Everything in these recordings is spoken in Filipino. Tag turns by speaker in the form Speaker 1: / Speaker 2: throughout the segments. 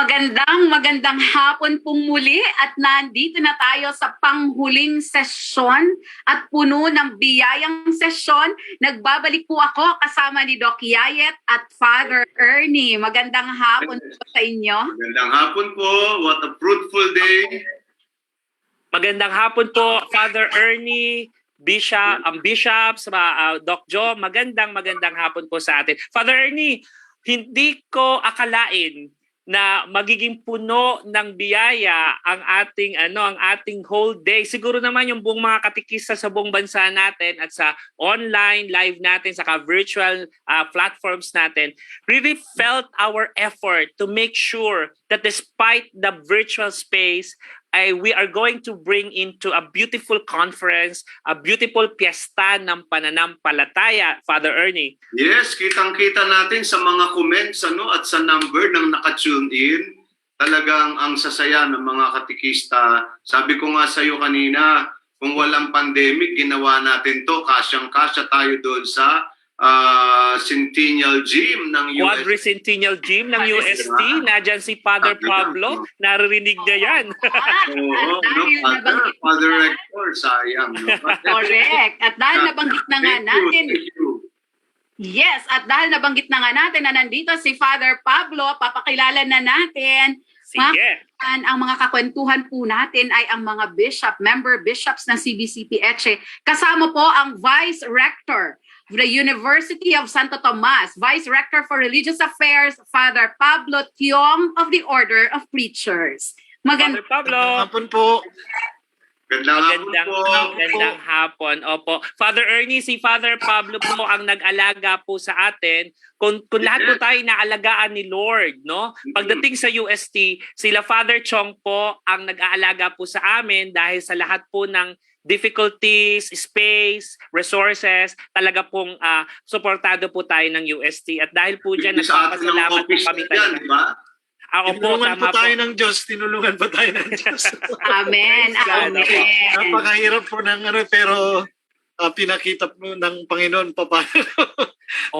Speaker 1: Magandang hapon pong muli at nandito na tayo sa panghuling sesyon at puno ng biyayang sesyon. Nagbabalik po ako kasama ni Doc Yayet at Father Ernie. Magandang hapon po sa inyo.
Speaker 2: Magandang hapon po. What a fruitful day.
Speaker 3: Magandang hapon po, Father Ernie, Bishops, Doc Joe. Magandang hapon po sa atin. Father Ernie, hindi ko akalain na magiging puno ng biyaya ang ating whole day. Siguro naman yung buong mga katikista sa buong bansa natin at sa online live natin, saka virtual platforms natin, really felt our effort to make sure that despite the virtual space, we are going to bring into a beautiful conference, a beautiful piyesta ng pananampalataya, Father Ernie.
Speaker 2: Yes, kitang-kita natin sa mga comments at sa number ng naka-tune in. Talagang ang sasaya ng mga katikista. Sabi ko nga sa iyo kanina, kung walang pandemic, ginawa natin to. Kasyang-kasya tayo doon sa Centennial Gym ng UST.
Speaker 3: Quadricentennial Gym ng UST. Nadyan si Father Pablo. Naririnig na yan.
Speaker 2: Oo, Father Rector, sayang.
Speaker 1: Correct. At dahil nabanggit na nga natin, yes, at dahil nabanggit na nga natin na nandito si Father Pablo, papakilala na natin.
Speaker 3: Sige.
Speaker 1: Ang mga kakwentuhan po natin ay ang mga member bishops ng CBCP Etche. Kasama po ang Vice Rector of the University of Santo Tomas, Vice Rector for Religious Affairs, Father Pablo Tiong of the Order of Preachers.
Speaker 3: Father Pablo.
Speaker 4: Hapon po.
Speaker 3: Magandang hapon. Opo. Father Ernie, si Father Pablo po ang nag-alaga po sa atin. Kung lahat po tayo naalagaan ni Lord, no? Pagdating sa UST, sila Father Chong po ang nag-aalaga po sa amin dahil sa lahat po ng difficulties, space, resources, talaga pong suportado po tayo ng UST. At dahil po dyan, nagpapasalamat po kami talaga.
Speaker 4: Tinulungan po tayo ng Diyos. Tinulungan po tayo ng Diyos.
Speaker 1: Amen. Amen.
Speaker 4: Napakahirap po ng pero pinakita po ng Panginoon paano.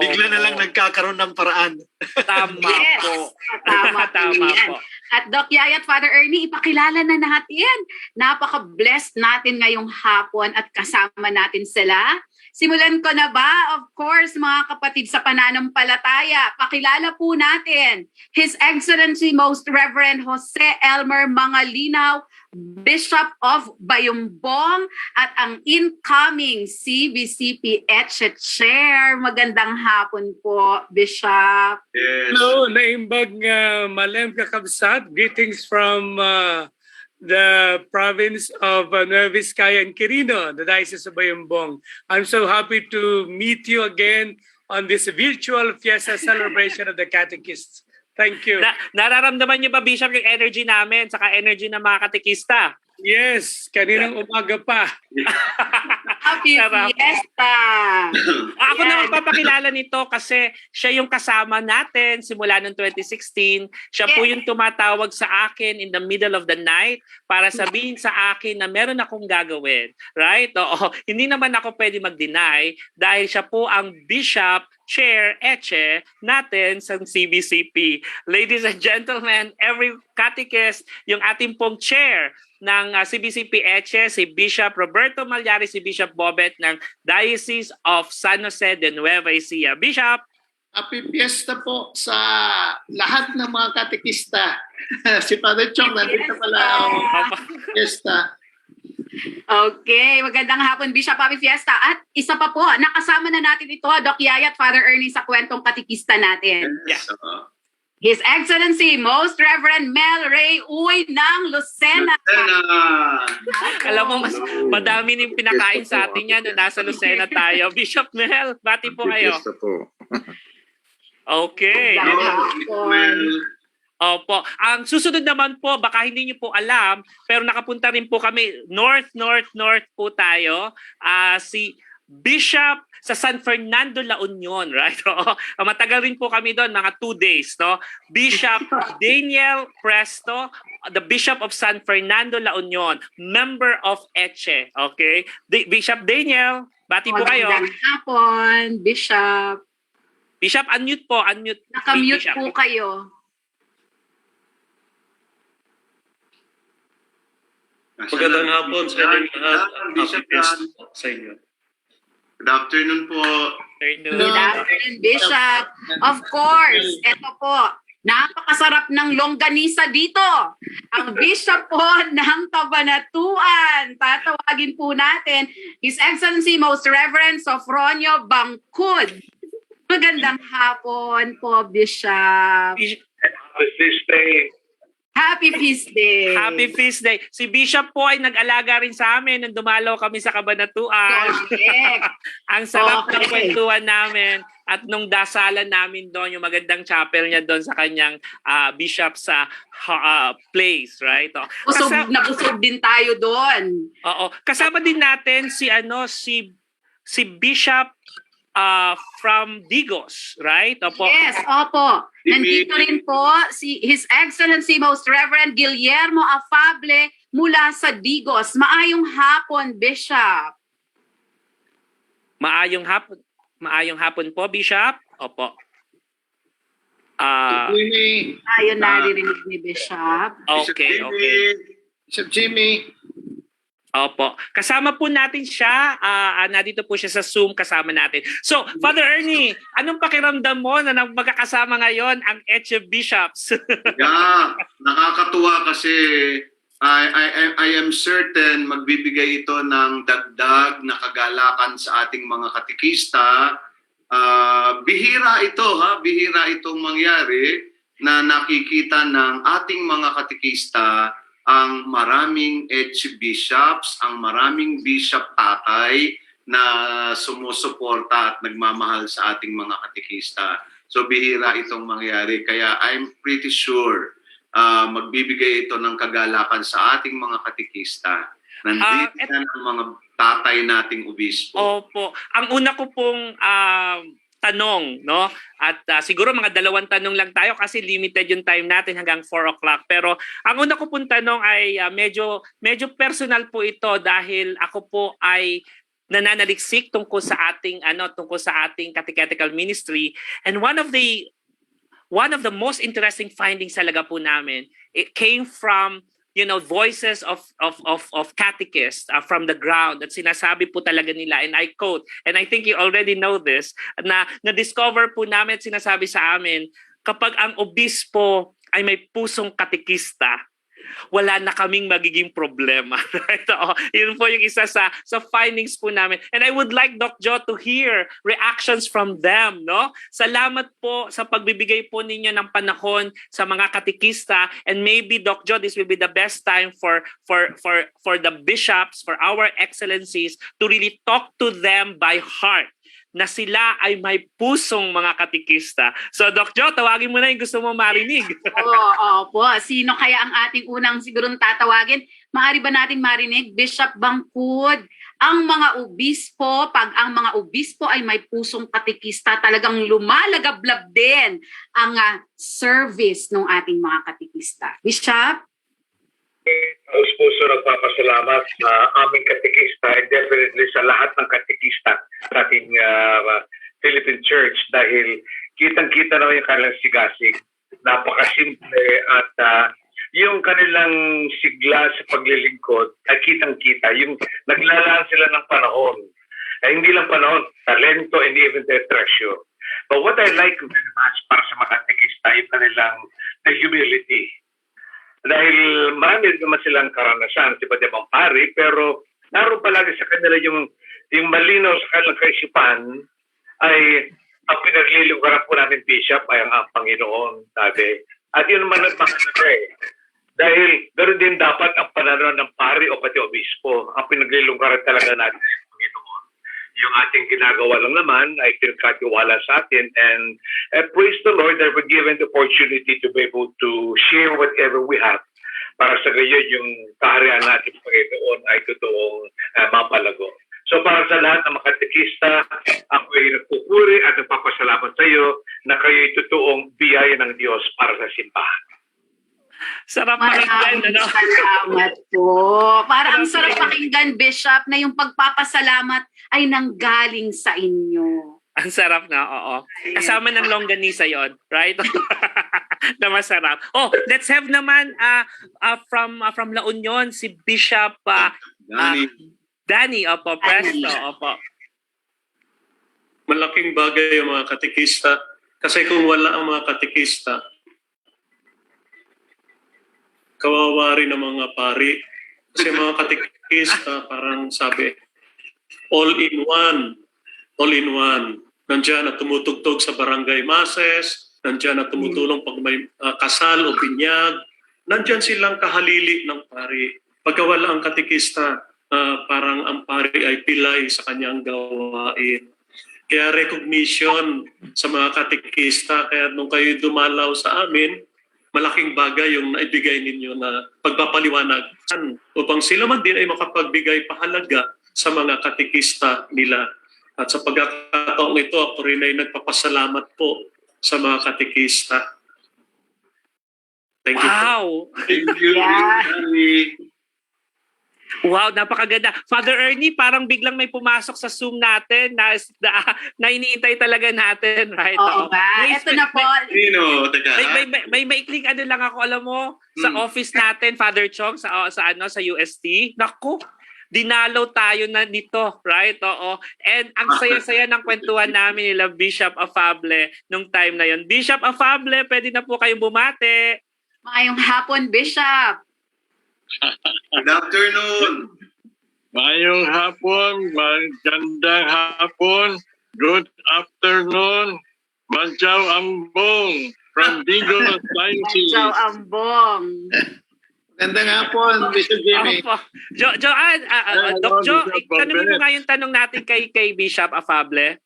Speaker 4: Bigla na lang nagkakaroon ng paraan.
Speaker 3: Tama
Speaker 1: Yes.
Speaker 3: po.
Speaker 1: Tama
Speaker 3: po.
Speaker 1: At Doc Yaya at Father Ernie, ipakilala na natin. Napaka-blessed natin ngayong hapon at kasama natin sila. Simulan ko na ba? Of course, mga kapatid sa pananampalataya, pakilala po natin His Excellency Most Reverend Jose Elmer Mangalinaw, Bishop of Bayumbong at ang incoming CBCP Etche Chair. Magandang hapon po, Bishop.
Speaker 2: Yes.
Speaker 5: Hello, naimbag Malem Kakabsat. Greetings from the province of Nueva Vizcaya and Quirino, the Diocese of Bayumbong. I'm so happy to meet you again on this virtual fiesta celebration of the catechists. Thank you.
Speaker 3: Nararamdaman niyo ba, Bishop, yung energy namin saka energy ng mga katekista?
Speaker 5: Yes, kaninang umaga pa.
Speaker 1: Happy Fiesta!
Speaker 3: Ako na magpapakilala nito kasi siya yung kasama natin simula noong 2016. Siya po yung tumatawag sa akin in the middle of the night para sabihin sa akin na meron akong gagawin. Right? Oo. Hindi naman ako pwede mag-deny dahil siya po ang Bishop Chair Etche natin sa CBCP. Ladies and gentlemen, every catechist, yung ating pong chair ng CBCP Etche, si Bishop Roberto Malyari, si Bishop Bobet ng Diocese of San Jose de Nueva Ecija. Bishop!
Speaker 4: Happy Fiesta po sa lahat ng mga katekista. Si Father Chong, nandito pala ang Fiesta.
Speaker 1: Okay, magandang hapon, Bishop. Happy Fiesta. At isa pa po, nakasama na natin ito, Doc Yaya at Father Ernie sa kwentong katikista natin.
Speaker 2: Yes.
Speaker 1: His Excellency, Most Reverend Mel Ray Uy ng Lucena.
Speaker 3: Alam mo, madami nang pinakain sa atin yan nung nasa Lucena tayo. Bishop Mel, bati po kayo. Okay. Opo. Ang susunod naman po, baka hindi niyo po alam, pero nakapunta rin po kami, north po tayo. Si Bishop sa San Fernando, La Union, right? Matagal rin po kami doon, mga 2 days, no? Bishop Daniel Presto, the Bishop of San Fernando, La Union, member of Etche, okay? Bishop Daniel, bati po kayo.
Speaker 1: Magandang hapon, Bishop.
Speaker 3: Bishop, unmute po, unmute.
Speaker 1: Nakamute
Speaker 3: Bishop.
Speaker 1: po kayo.
Speaker 6: Magandang hapon sa inyo lahat.
Speaker 2: Bishop
Speaker 6: Happy Fest
Speaker 2: Dan.
Speaker 6: po sa inyo.
Speaker 2: Good afternoon po.
Speaker 1: Good afternoon, Bishop. Of course, ito po, napakasarap ng longganisa dito. Ang Bishop po ng Cabanatuan. Tatawagin po natin His Excellency Most Reverend Sofronio Bangkud. Magandang hapon po, Bishop. Happy Feast Day.
Speaker 3: Happy Feast Day. Si Bishop po ay nag-alaga rin sa amin nung dumalaw kami sa Cabanatuan.
Speaker 1: Correct.
Speaker 3: Ang sarap ng
Speaker 1: Okay.
Speaker 3: kwentuhan namin at nung dasalan namin doon, yung magandang chapel niya doon sa kanyang bishop sa place, right? O,
Speaker 1: Busog din tayo doon.
Speaker 3: oo. Kasama din natin si Bishop from Digos, right? Opo.
Speaker 1: Yes, opo. Nandito rin po si His Excellency Most Reverend Guillermo Afable mula sa Digos. Maayong hapon, Bishop.
Speaker 3: Maayong hapon po, Bishop. Opo.
Speaker 4: Jimmy,
Speaker 1: Tayo naririnig ni Bishop.
Speaker 3: Okay, okay.
Speaker 4: Bishop Jimmy.
Speaker 3: Opo. Kasama po natin siya. Nandito po siya sa Zoom kasama natin. So, Father Ernie, anong pakiramdam mo na magkakasama ngayon ang Etche Bishops?
Speaker 2: Yeah, nakakatuwa kasi I am certain magbibigay ito ng dagdag na kagalakan sa ating mga katikista. Bihira ito, bihira itong mangyari na nakikita ng ating mga katikista ang maraming Bishops, ang maraming bishop tatay na sumusuporta at nagmamahal sa ating mga katikista. So bihira itong mangyari. Kaya I'm pretty sure magbibigay ito ng kagalakan sa ating mga katikista. Nandito ang mga tatay nating obispo.
Speaker 3: Opo. Ang una ko pong tanong, no? At siguro mga 2 tanong lang tayo kasi limited yung time natin hanggang 4 o'clock. Pero ang una ko pong tanong ay medyo personal po ito dahil ako po ay nananaliksik tungkol sa ating catechetical ministry, and one of the most interesting findings talaga po namin, it came from voices of catechists from the ground at sinasabi po talaga nila, and I quote, and I think you already know this, na-discover po namin at sinasabi sa amin, kapag ang obispo ay may pusong katekista, wala na kaming magiging problema. Right? Yun po yung isa sa findings po namin. And I would like Doc Jo to hear reactions from them. No? Salamat po sa pagbibigay po ninyo ng panahon sa mga katekista, and maybe Doc Jo, this will be the best time for the bishops, for our excellencies to really talk to them by heart na sila ay may pusong mga katekista. So, Doc Jo, tawagin mo na yung gusto mo marinig.
Speaker 1: Opo. Sino kaya ang ating unang sigurong tatawagin? Maaari ba natin marinig? Bishop Bangkud, ang mga obispo, pag ang mga obispo ay may pusong katekista, talagang lumalagablab din ang service ng ating mga katekista. Bishop?
Speaker 7: Taos puso nagpapasalamat sa aming katekista and definitely sa lahat ng katekista sa ating Philippine Church dahil kitang-kita naman yung kanilang sigasig. Napakasimple at yung kanilang sigla sa paglilingkod ay kitang-kita. Yung naglalaan sila ng panahon. Hindi lang panahon, talento and even their treasure. But what I like very much para sa mga katekista yung kanilang humility. Dahil marami naman silang karanasan, iba't ibang pari, pero naroon palagi sa kanila yung malinaw sa kanilang kaisipan ay ang pinaglilingkuran po namin, Bishop, ay ang Panginoon, sabi. At yun naman ang mahalaga Dahil ganoon din dapat ang pananaw ng pari o pati obispo. Ang pinaglilingkuran talaga natin ay ang Panginoon. Yung ating ginagawa lang naman ay pinagkatiwala sa atin, and praise the Lord that we're given the opportunity to be able to share whatever we have para sa gayon yung kaharian natin Panginoon ay totoong mapalago. So para sa lahat ng mga katekista, ako ay nagpupuri at nagpapasalamat sa iyo na kayo'y totoong biyaya ng Diyos para sa simbahan.
Speaker 3: Sarap pakinggan, ano?
Speaker 1: Salamat po. Para ang sarap pakinggan, Bishop, na yung pagpapasalamat ay nanggaling sa inyo.
Speaker 3: Ang sarap na, oo. Kasama ng longganisa yon, right? Na masarap. Oh, let's have naman from La Union si Bishop
Speaker 2: Danny.
Speaker 3: Danny, opo, presto, opo.
Speaker 6: Malaking bagay ang mga katekista. Kasi kung wala ang mga katekista, kawawa rin ang mga pari. Kasi mga katekista, parang sabi, all in one. All in one. Nandiyan na tumutugtog sa barangay masses, nandiyan na tumutulong pag may kasal o binyag, nandiyan silang kahalili ng pari. Pagka wala ang katekista, parang ang pari ay pilay sa kanyang gawain. Kaya recognition sa mga katekista, kaya nung kayo dumalaw sa amin, malaking bagay yung naibigay ninyo na pagpapaliwanag upang sila man din ay makapagbigay pahalaga sa mga katekista nila. At sa pagkakataong ito, ako rin ay nagpapasalamat po sa mga katekista. Thank you.
Speaker 3: Wow!
Speaker 2: Thank you, Danny.
Speaker 3: Wow, napakaganda. Father Ernie, parang biglang may pumasok sa Zoom natin na iniintay talaga natin, right?
Speaker 1: Oo nga. Ito na po.
Speaker 2: Sino? Teka.
Speaker 3: May maikling ano lang ako, alam mo, sa office natin, Father Chong, sa UST. Naku, dinalaw tayo na dito, right? Oo. And ang saya-saya ng kwentuhan namin nila Bishop Afable nung time na yon. Bishop Afable, pwede na po kayong bumate.
Speaker 1: Maayong hapon, Bishop.
Speaker 2: Good afternoon.
Speaker 8: Mayong hapon, magandang hapon, good afternoon, Madjaw Ambong from Bigo, Sciences.
Speaker 1: Joe Ambong.
Speaker 4: Ganda nga po, Bishop Jimmy.
Speaker 3: Opo. Doc Jo, tanongin mo nga yung tanong natin kay Bishop Afable.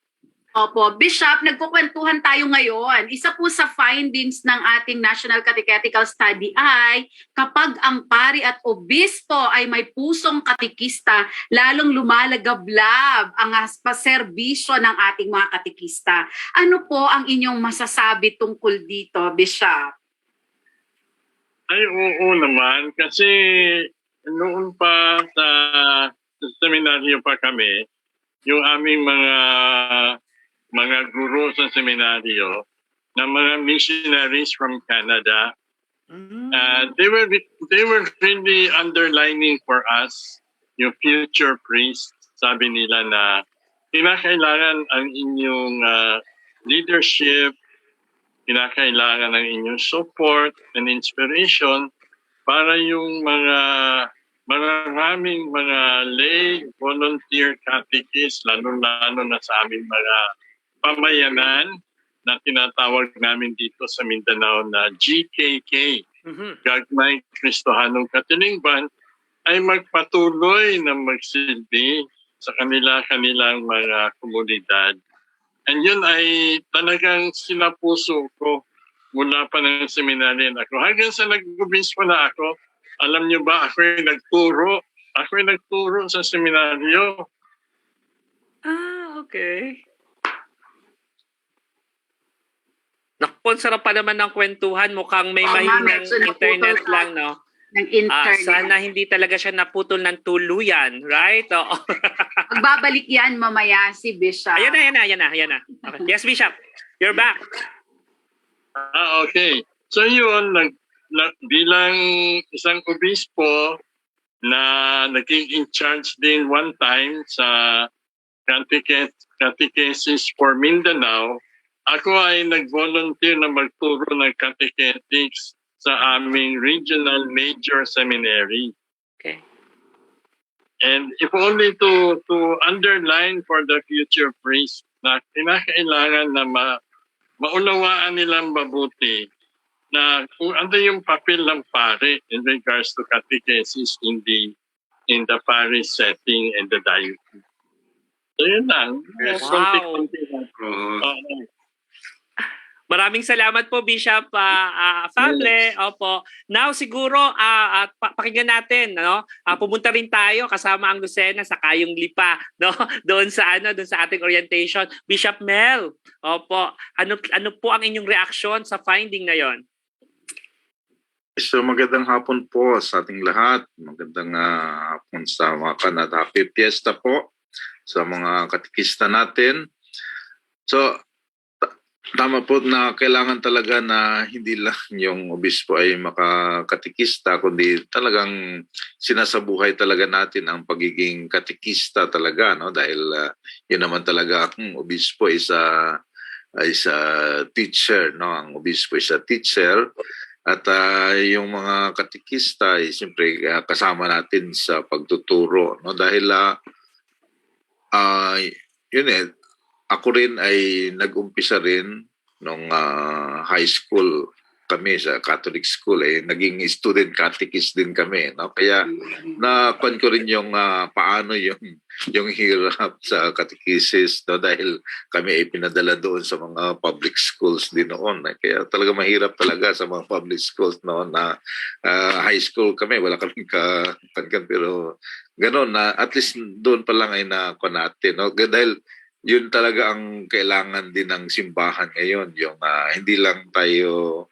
Speaker 1: Opo, Bishop, nagkukwentuhan tayo ngayon. Isa po sa findings ng ating National Catechetical Study ay kapag ang pari at obispo ay may pusong katekista, lalong lumalagablab ang paserbisyo ng ating mga katekista. Ano po ang inyong masasabi tungkol dito, Bishop?
Speaker 8: Ay, oo naman, kasi noon pa sa seminaryo pa kami, yung aming mga guro sa seminaryo na mga missionaries from Canada, they were really underlining for us yung future priest. Sabi nila na kinakailangan ang inyong leadership, kinakailangan ang inyong support and inspiration para yung maraming mga lay volunteer catechists, lalo-lalo na sa aming mga pamayanan na tinatawag namin dito sa Mindanao na GKK, Gagmay Kristohanong Katilingban, ay magpatuloy na magsilbi sa kanilang mga komunidad. And yun ay talagang sinapuso ko mula pa ng seminaryan ako. Hanggang sa nag-obispo na ako, alam niyo ba, ako ay nagturo sa seminaryo.
Speaker 3: Okay. Naku, sarap pa naman ng kwentuhan. Mukhang may mahinang internet lang, no?
Speaker 1: Ng internet.
Speaker 3: Sana hindi talaga siya naputol ng tuluyan, right? Oo.
Speaker 1: Magbabalik yan mamaya si Bishop.
Speaker 3: Ayan na. Okay. Yes, Bishop. You're back.
Speaker 8: Okay. So yun, bilang isang obispo na naging in charge din one time sa Catechesis for Mindanao, ako ay nag-volunteer na magturo ng catechetics sa aming regional major seminary.
Speaker 3: Okay.
Speaker 8: And if only to underline for the future priest na kinakailangan na maunawaan nilang mabuti na kung ano yung papel ng pare in regards to catechesis in the parish setting and the diocese. So yun lang.
Speaker 3: Wow. Maraming salamat po, Bishop Afable. Opo. Now siguro pakinggan natin, no? Pumunta rin tayo kasama ang Lucena sa Kayong Lipa, no? Doon sa ating orientation. Bishop Mel. Opo. Ano po ang inyong reaksyon sa finding na 'yon?
Speaker 9: So magandang hapon po sa ating lahat. Magandang hapon sa mga Canada. Happy Fiesta po sa mga katekista natin. So Tama po na kailangan talaga na hindi lang yung obispo ay makakatikista, kundi talagang sinasabuhay talaga natin ang pagiging katikista talaga, no? Dahil yun naman talaga ang obispo is a teacher, no? Ang obispo is a teacher. At yung mga katikista ay siyempre kasama natin sa pagtuturo, no? Dahil yun ako rin ay nag-umpisa rin nung high school kami sa Catholic school, naging student catechist din kami, no? Kaya nakuan ko rin yung paano yung hirap sa catechesis, no? Dahil kami ay pinadala doon sa mga public schools din noon. Kaya talaga mahirap talaga sa mga public schools noon na high school kami, wala kaming kankan, pero gano'n na at least doon pa lang ay nakuan natin, no? Dahil yun talaga ang kailangan din ng simbahan ngayon, yung hindi lang tayo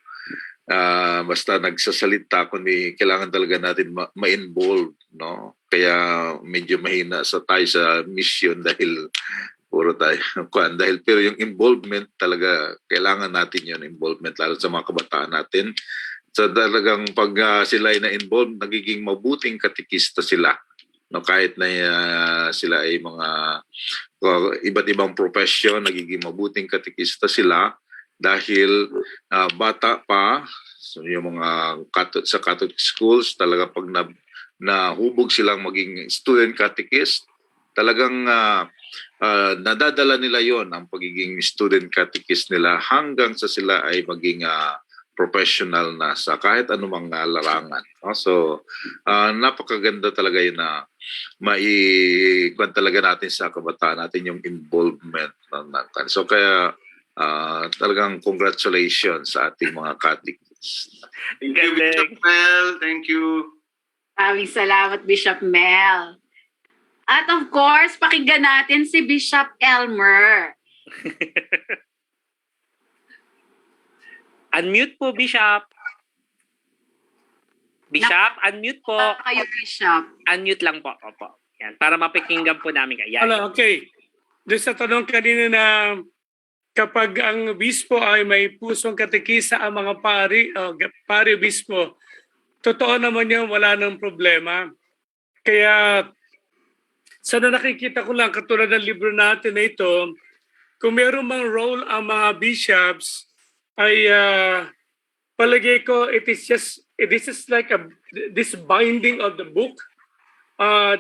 Speaker 9: basta nagsasalita, kundi kailangan talaga natin ma-involve, no? Kaya medyo mahina tayo sa mission dahil puro tayo dahil pero yung involvement talaga kailangan natin yun, involvement lalo sa mga kabataan natin. So talagang pag sila ay na-involve, nagiging mabuting katikista sila, no? Kahit na sila ay mga iba't ibang profession, nagiging mabuting katikista sila dahil bata pa. So yung mga sa Catholic schools talaga pag nahubog silang maging student catechist, talagang nadadala nila yon ang pagiging student catechist nila hanggang sa sila ay maging professional na sa kahit anumang larangan, no? So napakaganda talaga yun na maikuan talaga natin sa kabataan natin yung involvement. So kaya talagang congratulations sa ating mga catechists.
Speaker 2: Thank you, Bishop Mel. Thank you.
Speaker 1: Maraming salamat, Bishop Mel. At of course, pakinggan natin si Bishop Elmer.
Speaker 3: Unmute po, Bishop. Bishop, unmute po.
Speaker 1: Kayo, Bishop.
Speaker 3: Unmute lang po. Opo. Yan, para mapakinggan po namin kayo. Yan.
Speaker 5: Okay. Doon sa tanong kanina na kapag ang obispo ay may pusong katekisa ang mga pari obispo, totoo naman yan, wala nang problema. Kaya sana nakikita ko lang katulad ng libro natin na ito, kung meron mang role ang mga bishops, ay palagay ko this is like this binding of the book.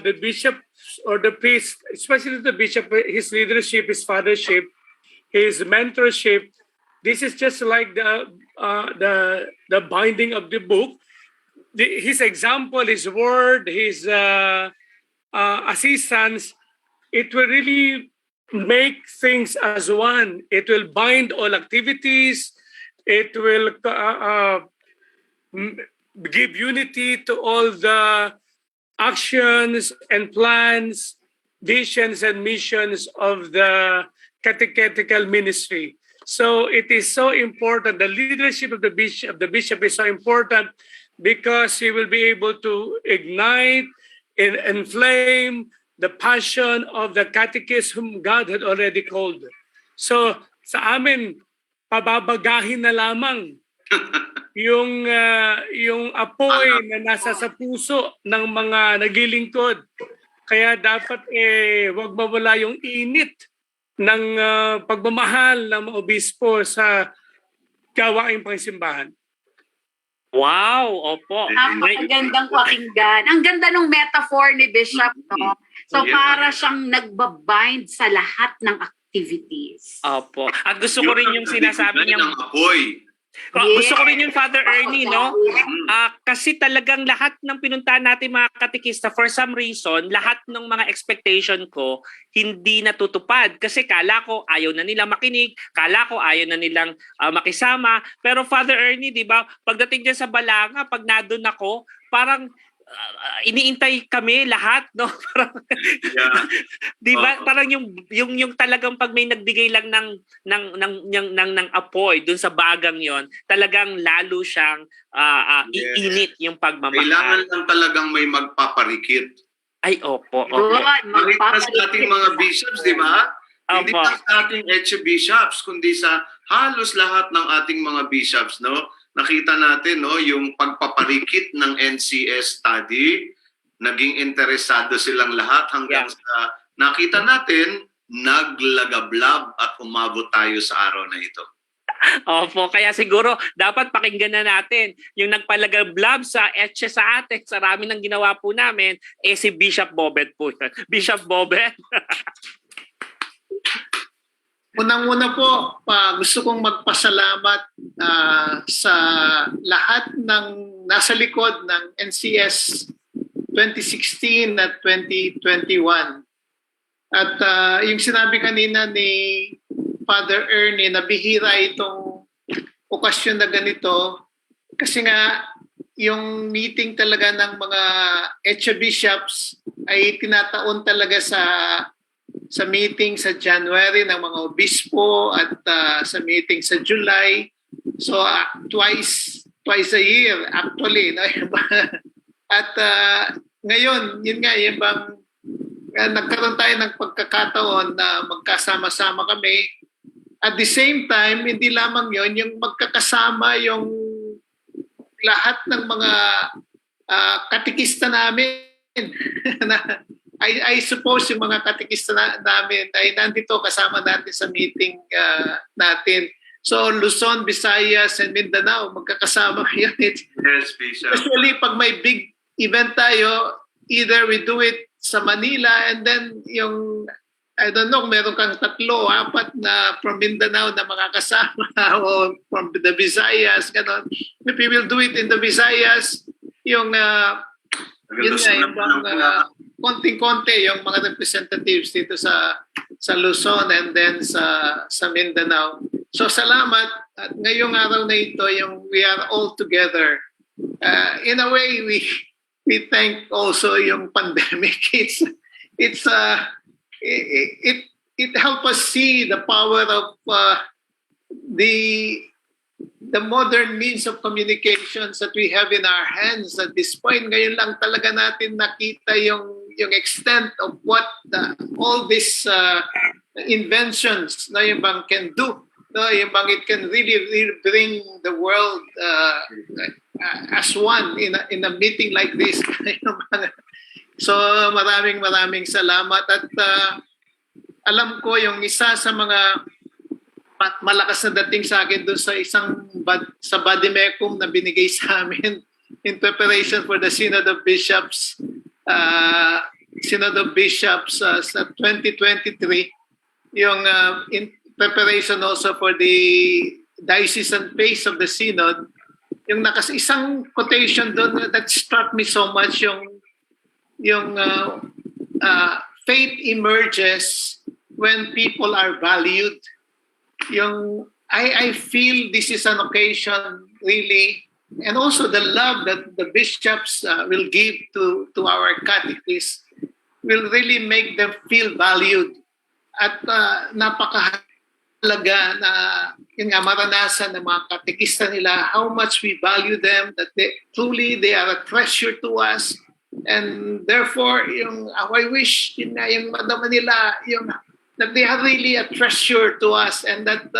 Speaker 5: The bishop or the priest, especially the bishop, his leadership, his fathership, his mentorship, this is just like the binding of the book. His example, his word, his assistance, it will really make things as one. It will bind all activities. It will give unity to all the actions and plans, visions and missions of the catechetical ministry. So it is so important. The leadership of the bishop is so important because he will be able to ignite and inflame the passion of the catechist whom God had already called. So sa amin, pababagahin na lamang yung apoy na nasa sa puso ng mga naglilingkod. Kaya dapat wag mawala yung init ng pagmamahal ng mga obispo sa gawaing pangsimbahan.
Speaker 3: Wow, opo.
Speaker 1: Napakagandang pakinggan. Ang ganda ng metaphor ni Bishop, no? So para siyang nagbabind sa lahat ng activities.
Speaker 3: Opo. At gusto ko rin yung sinasabi niyang
Speaker 2: apoy.
Speaker 3: Gusto ko rin yung Father Ernie, no? Kasi talagang lahat ng pinuntahan natin mga katekista, for some reason, lahat ng mga expectation ko hindi natutupad. Kasi kala ko ayaw na nilang makinig, kala ko ayaw na nilang makisama. Pero Father Ernie, di ba, pagdating dyan sa Balanga, pag nadun ako, parang iniintay kami lahat, no? Parang,
Speaker 2: Yeah.
Speaker 3: di ba? Parang yung talagang pag may nagbigay lang ng apoy dun sa bagang yon, talagang lalo siyang iinit yung pagmamahal.
Speaker 2: Kailangan lang talagang may magpaparikit.
Speaker 3: Ay, opo.
Speaker 1: Good.
Speaker 2: Parikit sa ating mga bishops, di ba? Hindi
Speaker 3: Opo.
Speaker 2: lang sa ating archbishops, kundi sa halos lahat ng ating mga bishops, no, nakita natin, no, yung pagpaparikit ng NCS study, naging interesado silang lahat hanggang sa nakita natin, naglagablab at umabot tayo sa araw na ito.
Speaker 3: Opo, kaya siguro dapat pakinggan na natin yung nagpalagablab sa etche sa atin, sa rami ng ginawa po namin, si Bishop Bobet po. Bishop Bobet.
Speaker 4: Unang-una po, gusto kong magpasalamat sa lahat ng nasa likod ng NCS 2016 at 2021. At yung sinabi kanina ni Father Ernie na bihira itong okasyon na ganito kasi nga yung meeting talaga ng mga Archbishops ay tinataon talaga sa meeting sa January ng mga obispo at sa meeting sa July. So twice a year actually. No? At ngayon, yun nga, yung bang nagkaroon tayo ng pagkakataon na magkasama-sama kami. At the same time, hindi lamang yon yung magkakasama yung lahat ng mga katikista namin. I suppose yung mga katikista namin ay nandito kasama natin sa meeting natin. So Luzon, Visayas, and Mindanao, magkakasama kayo.
Speaker 2: Yes, Bishop.
Speaker 4: Especially pag may big event tayo, either we do it sa Manila and then yung, I don't know, meron kang 3, 4 na from Mindanao na mga kasama o from the Visayas, gano'n. Maybe we will do it in the Visayas, yung, yun nga, yung konting-konti, yung mga representatives dito sa Luzon and then sa Mindanao. So salamat at ngayong araw na ito, yung we are all together. In a way, we thank also yung pandemic. It helped us see the power of the modern means of communications that we have in our hands at this point. Ngayon lang talaga natin nakita yung extent of what all these inventions na yung bang can do. No, yung bang it can really bring the world as one in a meeting like this. So maraming salamat at alam ko yung isa sa mga malakas na dating sa akin doon sa sa Badimecum na binigay sa amin in preparation for the Synod of Bishops sa 2023, yung in preparation also for the diocesan phase of the Synod, yung isang quotation doon that struck me so much, yung faith emerges when people are valued. I feel this is an occasion really, and also the love that the bishops will give to our catechists will really make them feel valued. At napakahalaga na yun nga, maranasan ng mga katekista nila how much we value them, that they are a treasure to us. And therefore, I wish yung madama nila that they are really a treasure to us and that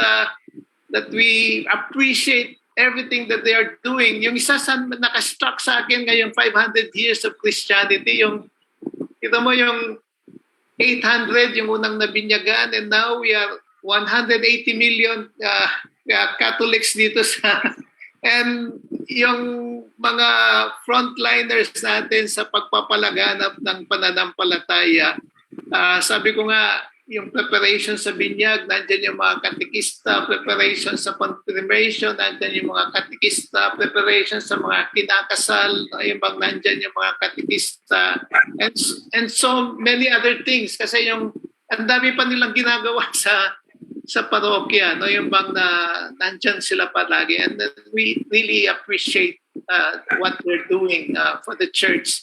Speaker 4: we appreciate everything that they are doing. Yung isa sa nakastruck sa akin ngayong 500 years of Christianity, kita mo yung 800 yung unang nabinyagan and now we are 180 million Catholics dito and yung mga frontliners natin sa pagpapalaganap ng pananampalataya. Sabi ko nga, yung preparation sa binyag, nandyan yung mga katekista, preparation sa confirmation, nandyan yung mga katekista, preparation sa mga kinakasal, yung bang nandyan yung mga katekista, and so many other things. Kasi ang dami pa nilang ginagawa sa parokya, no? Yung bang nandyan sila palagi. And we really appreciate what they're doing for the church.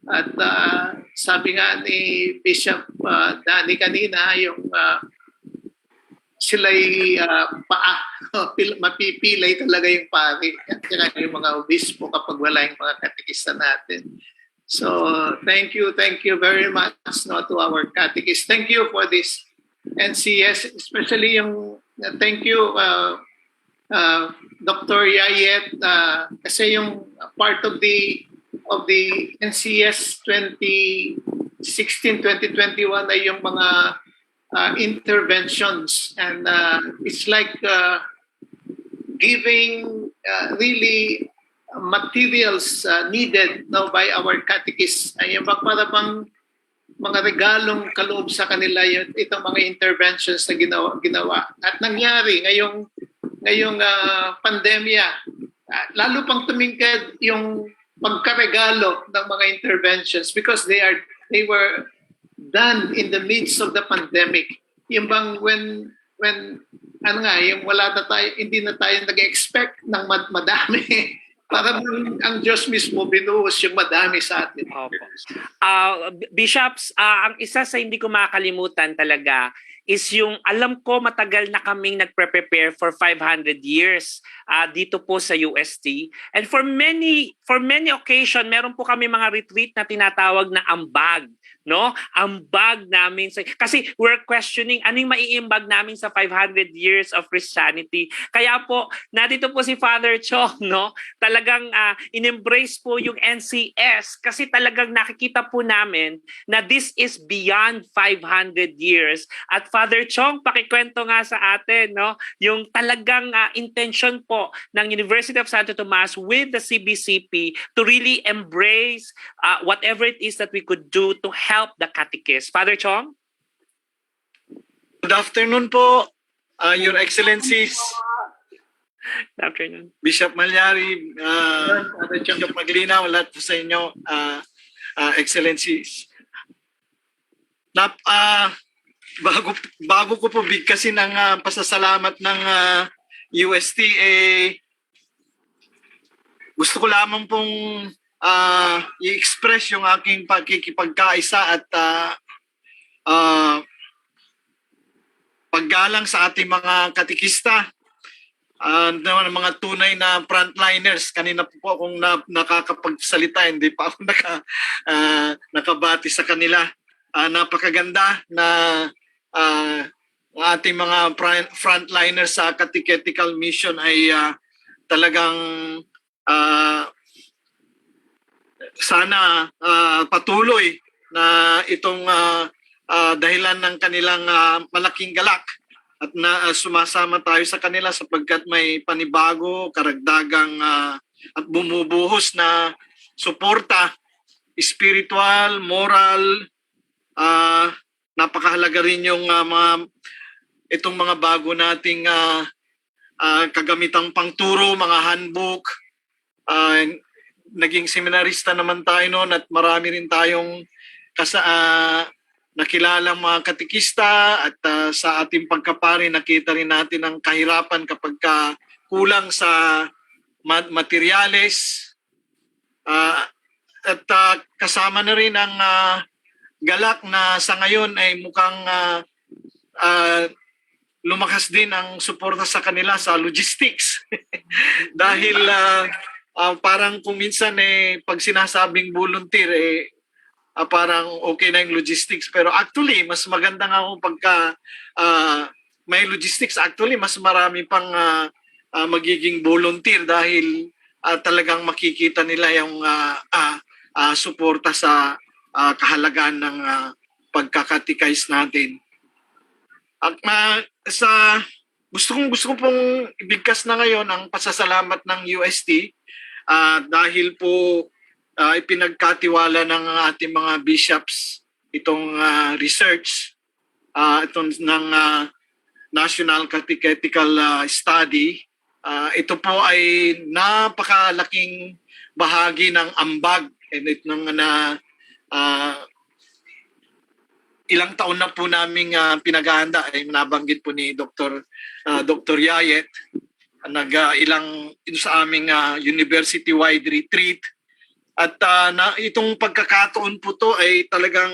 Speaker 4: At sabi nga ni Bishop Danny kanina, yung sila'y mapipilay talaga yung pari. At yung mga obispo kapag wala yung mga katekista natin. So thank you very much to our catechists. Thank you for this NCS, especially yung Thank you, Dr. Yayet, kasi yung part of the NCS 2016-2021 ay yung mga interventions, and it's like giving really materials needed now by our catechists. Ay yung para bang mga regalong kaloob sa kanila itong mga interventions na ginawa. At nangyari ngayong pandemya, lalo pang tumingkad yung pagkaregalo ng mga interventions because they were done in the midst of the pandemic. Yung bang when ano nga, yung wala na tayo, hindi na tayo nag-expect ng madami. Para ang Diyos mismo binuhos yung madami sa atin.
Speaker 3: Opo. Bishops, ang isa sa hindi ko makakalimutan talaga is yung alam ko matagal na kaming nagpre-prepare for 500 years dito po sa UST. And for many occasion, meron po kami mga retreat na tinatawag na ambag. No? Ambag namin. Kasi we're questioning anong maiimbag namin sa 500 years of Christianity. Kaya po, nandito po si Father Chong, no? Talagang in-embrace po yung NCS kasi talagang nakikita po namin na this is beyond 500 years. At Father Chong, pakikwento nga sa atin, no? Yung talagang intention po ng University of Santo Tomas with the CBCP to really embrace whatever it is that we could do to help the catechists. Father Chong?
Speaker 10: Good afternoon po, Your Excellencies,
Speaker 3: Good afternoon.
Speaker 10: Bishop Malyari, Bishop Maglina, lahat po sa inyo, Excellencies. Bago ko po bigkasin ang pasasalamat ng UST, gusto ko lamang pong i-express yung aking pagkikipagkaisa at paggalang sa ating mga katikista, mga tunay na frontliners. Kanina po akong nakakapagsalita, hindi pa ako nakabati sa kanila. Napakaganda na ating mga frontliners sa catechetical mission ay talagang sana patuloy na itong dahilan ng kanilang malaking galak at na sumasama tayo sa kanila sapagkat may panibago, karagdagang at bumubuhos na suporta, spiritual, moral. Napakahalaga rin yung itong mga bago nating kagamitang pangturo, mga handbook. Naging seminarista naman tayo noon at marami rin tayong nakilalang mga katikista at sa ating pagkapari nakita rin natin ang kahirapan kapag kulang sa materyales at kasama na rin ang galak na sa ngayon ay mukhang lumakas din ang suporta sa kanila sa logistics dahil parang kung minsan pag sinasabing volunteer parang okay na yung logistics, pero actually mas maganda nga kung pagka may logistics, actually mas marami pang magiging volunteer dahil talagang makikita nila yung suporta sa kahalagaan ng pagkakatikais natin. At gusto ko pong ibigkas na ngayon ang pasasalamat ng UST dahil po ipinagkatiwala ng ating mga bishops itong research itong ng National Catechetical Study. Ito po ay napakalaking bahagi ng ambag ilang taon na po naming pinaghahanda ay nabanggit po ni Dr. Yayet ito sa aming university-wide retreat at itong pagkakataon po to ay talagang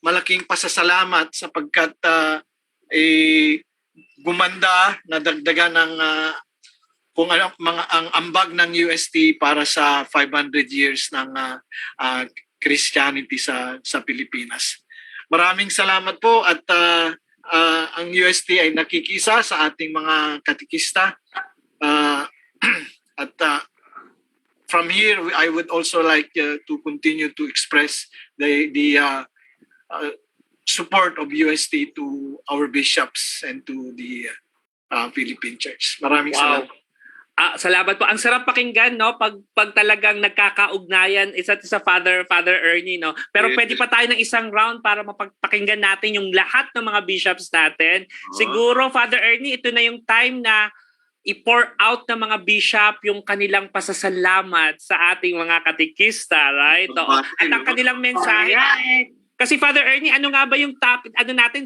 Speaker 10: malaking pasasalamat sapagkat gumanda na dagdagan ng kung ano ang ambag ng UST para sa 500 years ng Christianity sa Pilipinas. Maraming salamat po at ang UST ay nakikisa sa ating mga katikista. At from here, I would also like to continue to express the support of UST to our bishops and to the Philippine Church. Maraming salamat.
Speaker 3: Salamat po. Ang sarap pakinggan, no? Pag talagang nagkakaugnayan isa't isa, Father Ernie, no? Pero pwede pa tayo ng isang round para mapagpakinggan natin yung lahat ng mga bishops natin. Siguro, Father Ernie, ito na yung time na i-pour out ng mga bishop yung kanilang pasasalamat sa ating mga katikista, right? At ang kanilang mensahe. Kasi Father Ernie, ano nga ba yung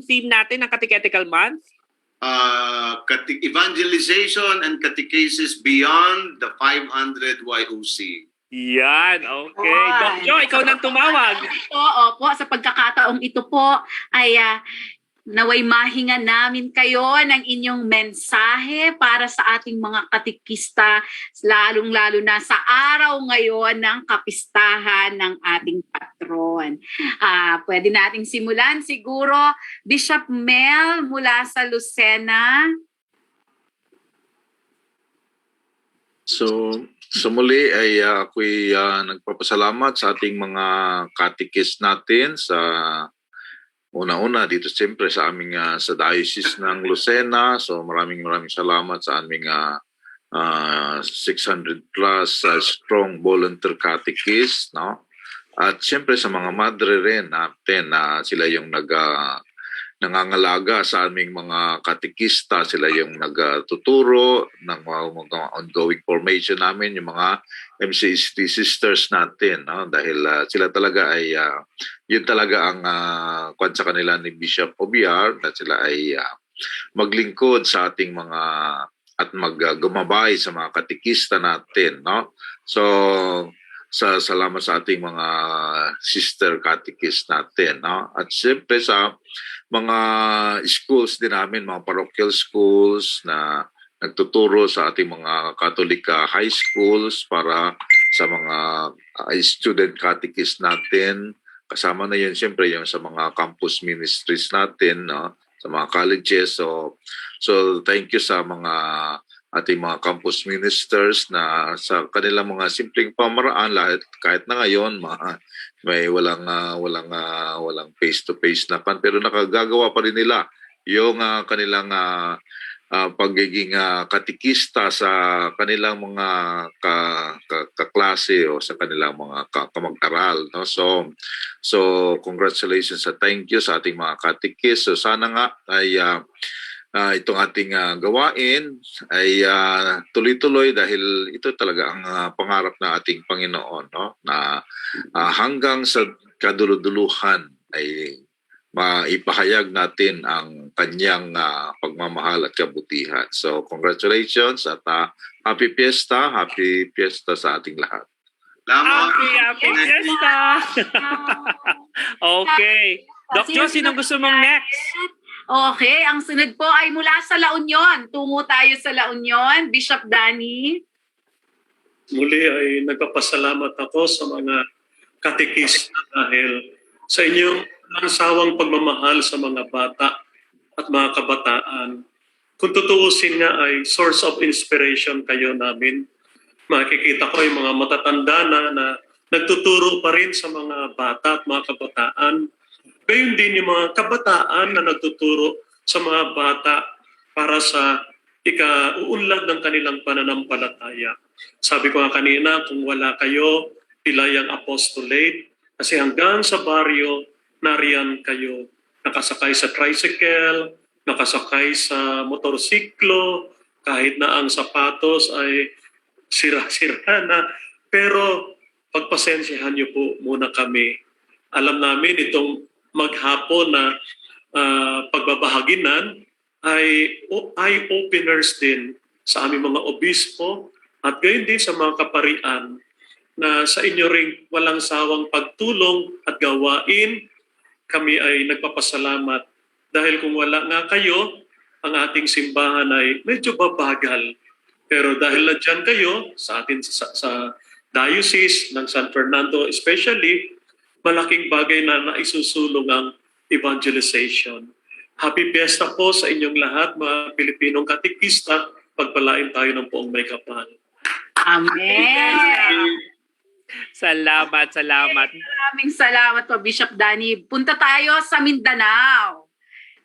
Speaker 3: theme natin ng Catechetical Month?
Speaker 2: Evangelization and catechesis beyond the 500 YOC.
Speaker 3: Yan, okay. Doc Jo, ikaw nang tumawag.
Speaker 1: Opo, sa pagkakataong ito po ay naway mahinga namin kayo ng inyong mensahe para sa ating mga katikista, lalong-lalo na sa araw ngayon ng kapistahan ng ating patron. Pwede nating simulan siguro, Bishop Mel mula sa Lucena.
Speaker 9: So muli ay ako'y nagpapasalamat sa ating mga katikis natin sa una-una dito siyempre sa aming sa Diocese ng Lucena. So maraming salamat sa aming 600 plus strong volunteer catechists, no? At siyempre sa mga madre rin natin na sila yung nangangalaga sa aming mga katekista, sila yung nagtuturo ng mga ongoing formation namin, yung mga MCST sisters natin, no? Dahil sila talaga ay yun talaga ang kwan sa kanila ni Bishop Obiar, na sila ay maglingkod sa ating mga at maggumabay sa mga katekista natin, no? So salamat sa ating mga sister catechist natin, no? At siyempre sa mga schools din namin, mga parochial schools na nagtuturo sa ating mga Catholic high schools para sa mga student catechist natin. Kasama na yun siyempre yung sa mga campus ministries natin, no? Sa mga colleges. So thank you sa mga ating mga campus ministers na sa kanilang mga simpleng pamaraan, kahit na ngayon may walang face-to-face na pero nakagagawa pa rin nila yung kanilang pagiging katikista sa kanilang mga kaklase o sa kanilang mga kamag-aral, no? So congratulations at thank you sa ating mga katikis. So sana nga ay itong ating gawain ay tuloy-tuloy dahil ito talaga ang pangarap na ating Panginoon, no? Na hanggang sa kaduluduluhan ay maipahayag natin ang kanyang pagmamahal at kabutihan. So congratulations at happy fiesta sa ating lahat.
Speaker 3: Happy fiesta! Okay. Doc Jo, sinong gusto mong next?
Speaker 1: Okay, ang sunod po ay mula sa La Union. Tungo tayo sa La Union. Bishop Danny.
Speaker 6: Muli ay nagpapasalamat ako sa mga katekista dahil sa inyong nagsawang pagmamahal sa mga bata at mga kabataan. Kung tutuusin nga ay source of inspiration kayo namin. Makikita ko yung mga matatanda na nagtuturo pa rin sa mga bata at mga kabataan. Gayon din yung mga kabataan na nagtuturo sa mga bata para sa ikauunlad ng kanilang pananampalataya. Sabi ko nga kanina, kung wala kayo, pilayang apostolate, kasi hanggang sa baryo, nariyan kayo. Nakasakay sa tricycle, nakasakay sa motorsiklo, kahit na ang sapatos ay sira-sira na. Pero pagpasensyahan niyo po muna kami. Alam namin itong maghapon na pagbabahaginan ay eye-openers din sa aming mga obispo at gayon din sa mga kaparian na sa inyo ring walang sawang pagtulong at gawain. Kami ay nagpapasalamat dahil kung wala nga kayo, ang ating simbahan ay medyo babagal. Pero dahil nandiyan kayo sa atin sa Diocese ng San Fernando especially, malaking bagay na naisusulong ang evangelization. Happy Fiesta po sa inyong lahat, mga Pilipinong katikista. Pagpalain tayo ng poong may kapal.
Speaker 1: Amen.
Speaker 3: Salamat.
Speaker 1: Maraming salamat po, Bishop Danny. Punta tayo sa Mindanao.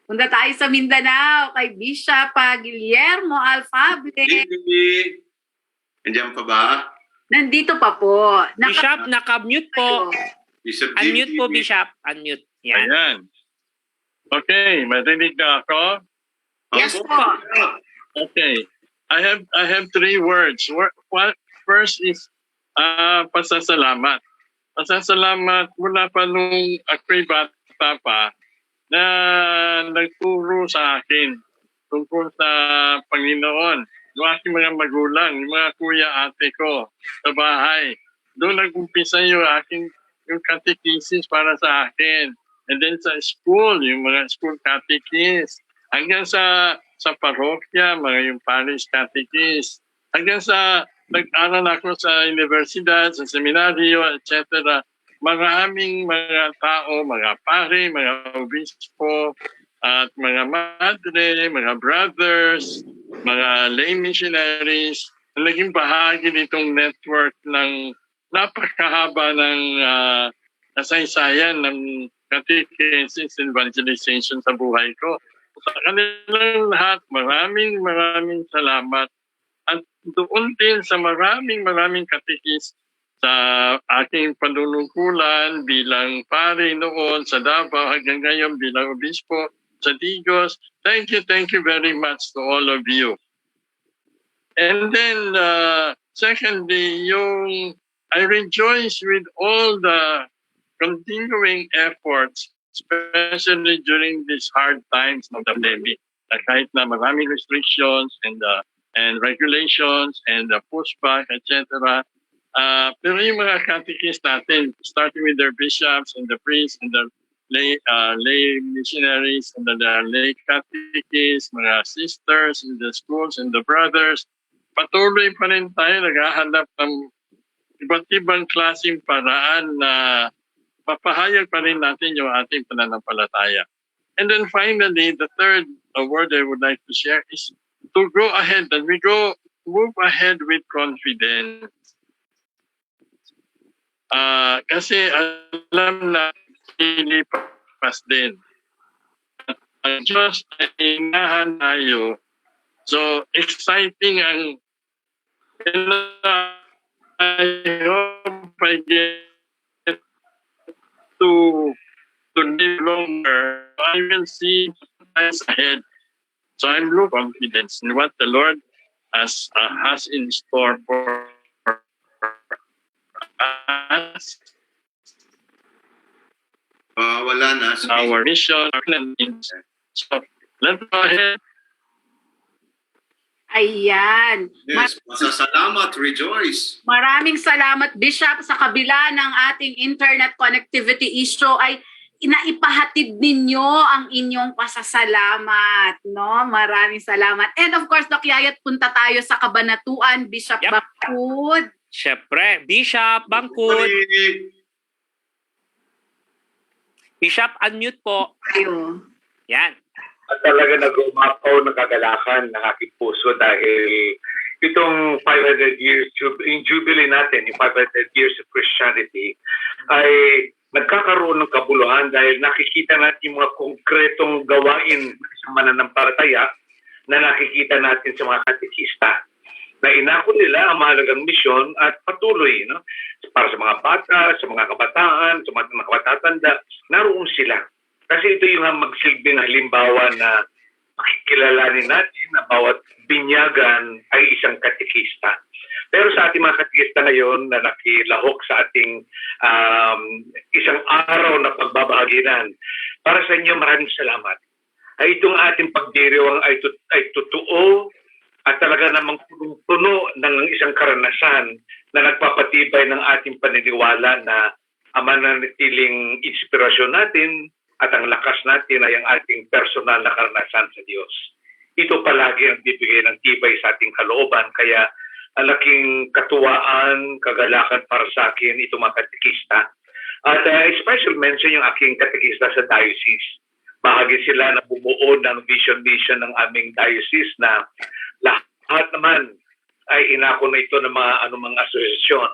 Speaker 1: Kay Bishop Guillermo Alfabre.
Speaker 2: Hindi. Andiyan pa ba?
Speaker 1: Nandito pa po.
Speaker 3: Bishop, naka-mute po.
Speaker 2: Bishop
Speaker 3: Unmute po, Bishop. Unmute. Yan.
Speaker 8: Ayan. Okay, marinig na ako?
Speaker 1: Yes po.
Speaker 8: Okay. I have 3 words. First is pasasalamat. Pasasalamat mula pa nung ako'y bata pa na nagturo sa akin tungkol sa Panginoon. Yung aking mga magulang, yung mga kuya ate ko sa bahay. Doon nag-umpisa yung catechesis para sa akin. And then sa school, yung mga school catechist. Hanggang sa parokya, yung parish catechist. Hanggang sa nag-aral ako sa universidad, sa seminaryo, etc. Maraming mga tao, mga pare, mga obispo, at mga madre, mga brothers, mga lay missionaries, na naging bahagi nitong network ng napakahaba ng kasaysayan ng catechesis and evangelization sa buhay ko. Sa kanilang lahat, maraming salamat. At doon din sa maraming catechist sa aking panunungkulan bilang pare noon sa Davao hanggang ngayon bilang obispo sa Digos. Thank you very much to all of you. And then, secondly, I rejoice with all the continuing efforts, especially during these hard times of the pandemic. Kahit na maraming restrictions and regulations and pushback, etc. Pero yung mga catechists natin, starting with their bishops and the priests and the lay missionaries and the lay catechists, mga sisters in the schools and the brothers, patuloy pa rin tayo naghahanap ng iba't ibang klaseng paraan na mapahayag pa rin natin yung ating pananampalataya. And then finally, the third word I would like to share is to go ahead, and move ahead with confidence. Kasi alam na ilipas din. Ang Diyos ay inahan tayo. So, exciting ang I hope I get to live longer. I will see us ahead. So I'm low confidence in what the Lord has in store for us.
Speaker 2: Wala na.
Speaker 8: Our mission. So let's go ahead.
Speaker 1: Ayan.
Speaker 2: Yes, masasalamat, rejoice.
Speaker 1: Maraming salamat, Bishop. Sa kabila ng ating internet connectivity issue ay inaipahatid ninyo ang inyong pasasalamat. No? Maraming salamat. And of course, Doc Yayat, punta tayo sa Kabanatuan, Bishop Bangkud.
Speaker 3: Siyempre, Bishop Bangkud. Bishop, unmute po.
Speaker 1: Ayo.
Speaker 3: Yan.
Speaker 7: At talaga nag-umapaw ng kagalakan ng aking puso dahil itong 500 years, yung jubilee natin, yung 500 years of Christianity, ay nagkakaroon ng kabuluhan dahil nakikita natin yung mga konkretong gawain sa mananampalataya na nakikita natin sa mga katekista. Na inako nila ang mahalagang misyon at patuloy, no? Para sa mga bata, sa mga kabataan, sa mga kabatatanda, naroon sila. Kasi ito yung magsilbing halimbawa na makikilalanin natin na bawat binyagan ay isang katekista. Pero sa ating mga katekista ngayon na nakilahok sa ating isang araw na pagbabahaginan, para sa inyo maraming salamat. Ay itong ating pagdiriwang ay totoo at talaga namang puno ng isang karanasan na nagpapatibay ng ating paniniwala na ang mananatiling inspirasyon natin at ang lakas natin ay ang ating personal na karanasan sa Diyos. Ito palagi ang bibigay ng tibay sa ating kalooban. Kaya ang laking katuwaan, kagalakan para sa akin itong mga katekista. At special mention yung aking katekista sa diocese. bahagi sila na bumuo ng vision mission ng aming diocese na lahat naman ay inako na ito ng mga anumang asosasyon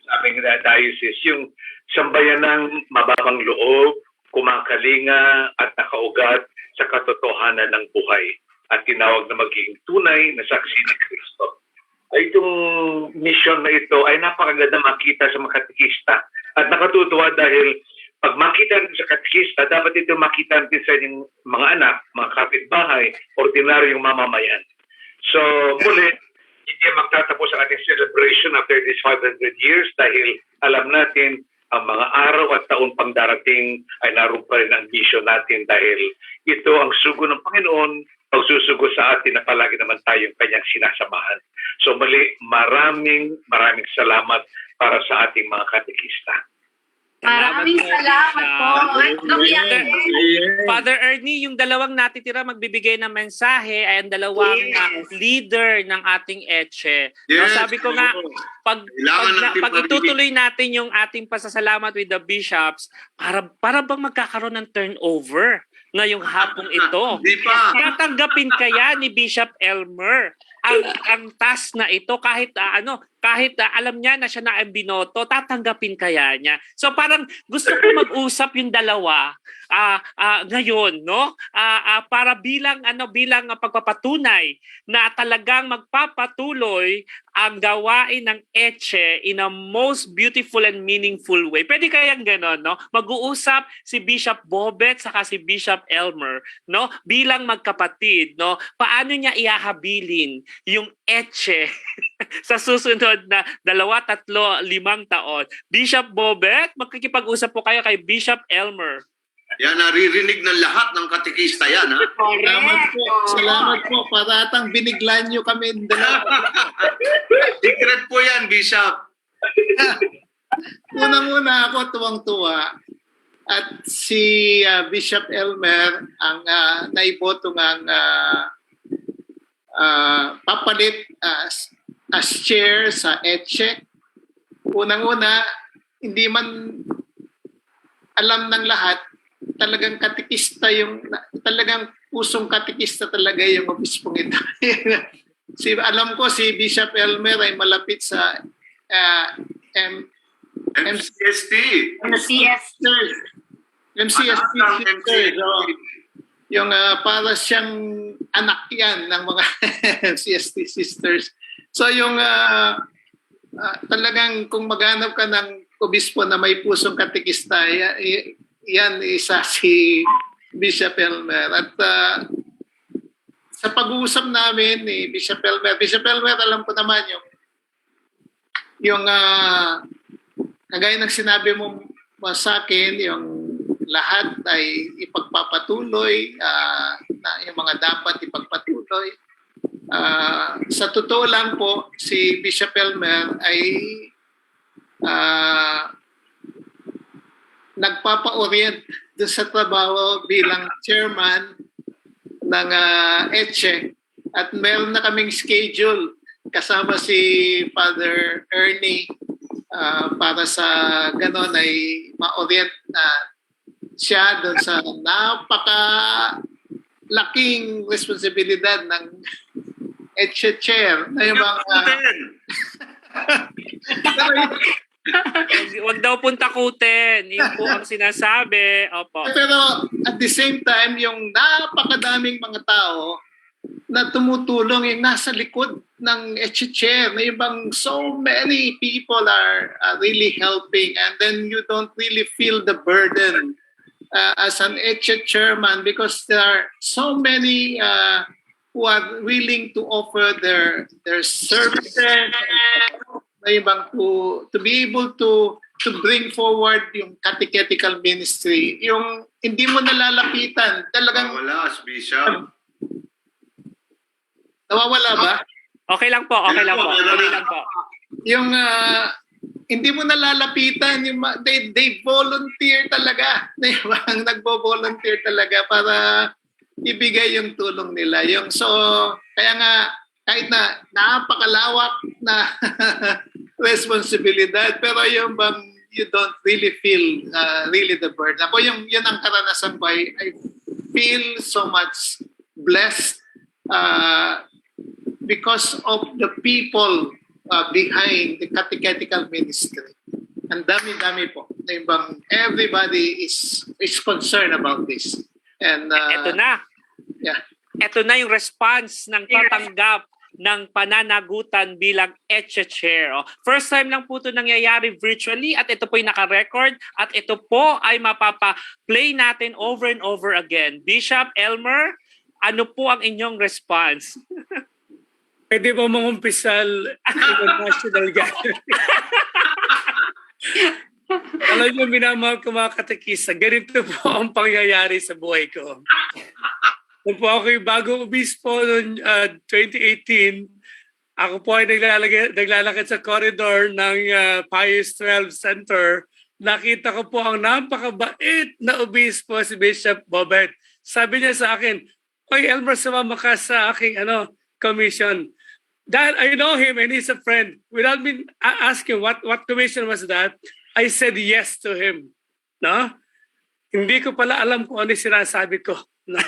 Speaker 7: sa aming diocese. Yung sambayanang mababang loob, kumakalinga at nakaugat sa katotohanan ng buhay at tinawag na maging tunay na saksi ni Kristo. Ay itong mission na ito ay napakaganda makita sa mga katekista. At nakatutuwa dahil pag makita natin sa katekista, dapat ito makita natin sa inyong mga anak, mga kapitbahay, ordinaryong mamamayan. So muli, hindi magtatapos ang ating celebration after these 500 years dahil alam natin ang mga araw at taon pang darating ay naroon pa rin ang mission natin dahil ito ang sugo ng Panginoon, pagsusugo sa atin na palagi naman tayong kanyang sinasamahan. So muli, maraming salamat para sa ating mga katekista.
Speaker 1: Maraming salamat po.
Speaker 3: Father Ernie, yung dalawang natitira magbibigay ng mensahe ay ang dalawang leader ng ating ECHE. No,
Speaker 2: Yes.
Speaker 3: sabi ko nga, pag itutuloy natin yung ating pasasalamat with the bishops, para bang magkakaroon ng turnover ngayong hapong ito?
Speaker 2: Di pa.
Speaker 3: Tatanggapin kaya ni Bishop Elmer ang task na ito kahit alam niya na siya na ang binoto, tatanggapin kaya niya. So parang gusto ko mag-usap yung dalawa ngayon, no? Para bilang pagpapatunay na talagang magpapatuloy ang gawain ng ECHE in a most beautiful and meaningful way. Pwede kayang gano'n, no? Mag-uusap si Bishop Bobet saka si Bishop Elmer, no? Bilang magkapatid, no? Paano niya ihahabilin yung ECHE sa susunod na 2, 3, 5 taon? Bishop Bobet, magkikipag-usap po kayo kay Bishop Elmer.
Speaker 2: Yan, naririnig ng lahat ng katekista yan, ha?
Speaker 4: Salamat po. Paratang biniglan nyo kami dalawa.
Speaker 2: Secret po yan, Bishop.
Speaker 4: Unang-una ako tuwang-tuwa at si Bishop Elmer ang naiboto ng papalit as chair sa ECHE. Unang-una, hindi man alam ng lahat, talagang katekista talagang pusong katekista talaga yung obispong ito. Alam ko si Bishop Elmer ay malapit sa
Speaker 2: MCST.
Speaker 4: MCST. Yung para siyang anak yan ng mga MCST sisters. So yung talagang kung maghanap ka ng obispo na may pusong katekista, yan isa si Bishop Elmer. At sa pag-uusap namin ni Bishop Elmer, alam ko naman yung kagaya ng sinabi mo sa akin, yung lahat ay ipagpapatuloy, na yung mga dapat ipagpatuloy. Sa totoo lang po, si Bishop Elmer ay nagpapa-orient doon sa trabaho bilang chairman ng ECHE at meron na kaming schedule kasama si Father Ernie para sa ganon ay ma-orient na siya doon sa napaka-laking responsibilidad ng ECHE chair na yung mga
Speaker 3: Wag daw puntakutin. Yun po ang sinasabi. Opo.
Speaker 4: Pero at the same time, yung napakadaming mga tao na tumutulong yung nasa likod ng ECHE chair, na ibang so many people are really helping, and then you don't really feel the burden as an ECHE chairman because there are so many who are willing to offer their services na ibang to be able to bring forward yung catechetical ministry. Yung hindi mo nalalapitan, talagang
Speaker 2: Wala, Bishop.
Speaker 4: nawawala ba?
Speaker 3: Okay lang po. Yung
Speaker 4: Hindi mo nalalapitan, they volunteer talaga. Nagbo-volunteer talaga para ibigay yung tulong nila. Kaya nga, kahit na napakalawak na responsibilidad, pero yung you don't really feel really the burden. Ako yun ang karanasan ko. I feel so much blessed because of the people behind the catechetical ministry. Ang dami-dami po. Everybody is concerned about this. And
Speaker 3: Ito na.
Speaker 4: yeah.
Speaker 3: Ito na yung response ng tatanggap ng pananagutan bilang ECHE Chair. First time lang po ito nangyayari virtually at ito po yung naka-record at ito po ay mapapa-play natin over and over again. Bishop Elmer, ano po ang inyong response?
Speaker 5: Pwede ba mangumpisal international gathering? Alam niyo, minamahal ko mga katekista, ganito po ang pangyayari sa buhay ko. Nung po ako yung bagong obispo noong 2018, ako po ay naglalakad sa corridor ng Pius 12 Center. Nakita ko po ang napakabait na obispo, si Bishop Bobet. Sabi niya sa akin, "Oy, Elmer, sumama ka sa aking commission." Dahil I know him and he's a friend. Without me asking what commission was that, I said yes to him. No? Hindi ko pala alam kung ano yung sinasabi ko. No?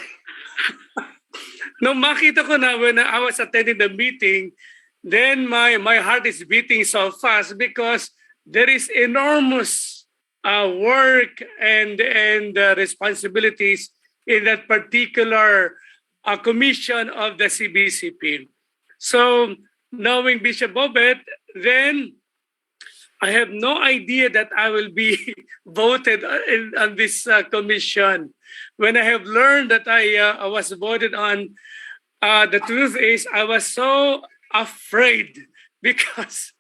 Speaker 5: Nung makita ko na when I was attending the meeting, then my heart is beating so fast because there is enormous work and responsibilities in that particular commission of the CBCP. So, knowing Bishop Bobet, then I have no idea that I will be voted on this commission. When I have learned that I was voted on, the truth is I was so afraid because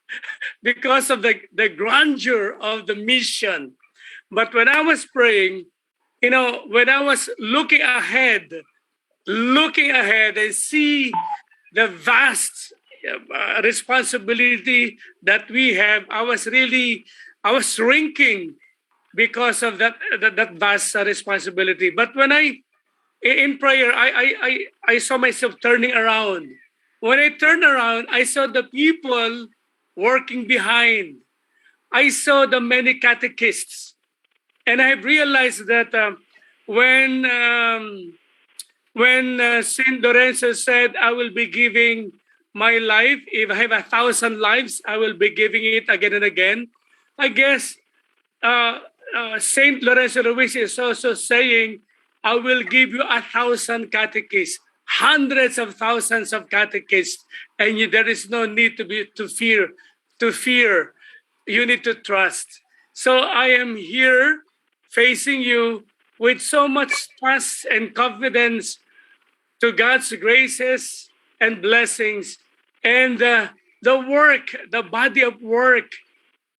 Speaker 5: of the grandeur of the mission. But when I was praying, when I was looking ahead and see the vast responsibility that we have, I was shrinking because of that vast responsibility. But when in prayer, I saw myself turning around. When I turned around, I saw the people working behind. I saw the many catechists. And I realized that when Saint Lorenzo said, "I will be giving my life, if I have 1,000 lives, I will be giving it again and again," I guess Saint Lorenzo Ruiz is also saying, "I will give you 1,000 catechists, hundreds of thousands of catechists, and there is no need to fear. You need to trust." So I am here facing you with so much trust and confidence to God's graces and blessings and the body of work